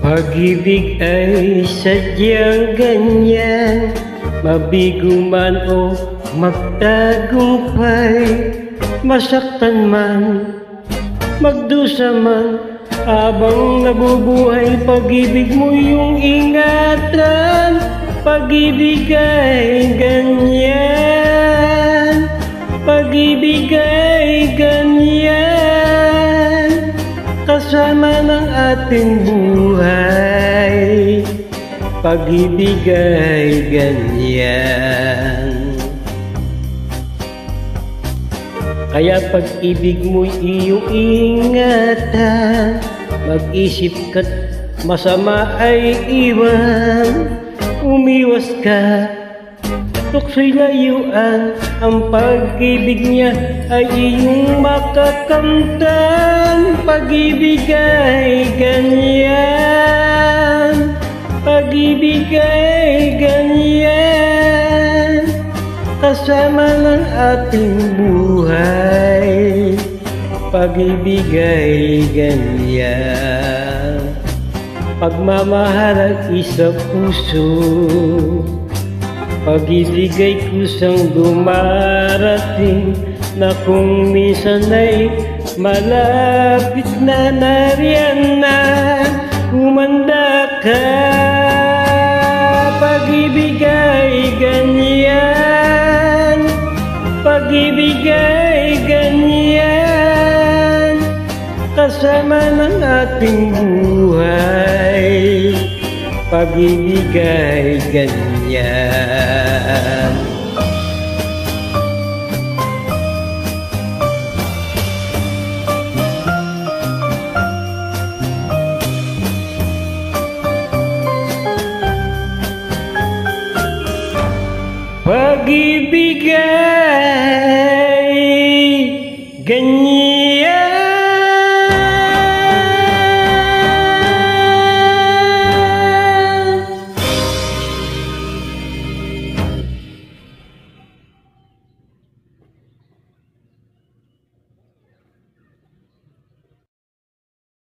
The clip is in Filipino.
Pag-ibig ay sadyang ganyan, mabigo man o magtagumpay, masaktan man, magdusa man, habang nabubuhay, pag-ibig mo yung ingatan. Pag-ibig ay ganyan, pag-ibig ay ganyan, kasama ng ating buhay. Pag-ibig ay ganyan. Kaya pag-ibig mo'y iyong ingatan, mag-isip ka't masama ay iwan. Umiwas ka, tukso'y layuan, ang pag-ibig niya ay iyong makakamtan. Pag-ibig ay ganyan, pag-ibig ay ganyan, kasama ng ating buhay. Pag-ibig ay ganyan. Pagmamahal ang isang puso, pag-ibig ay kusang dumarating, na kung minsan ay malapit na, nariyan na, humanda ka. Pag-ibig ay ganyan, pag-ibig ay ganyan, kasama ng ating buhay. Pag-ibig ay ganyan.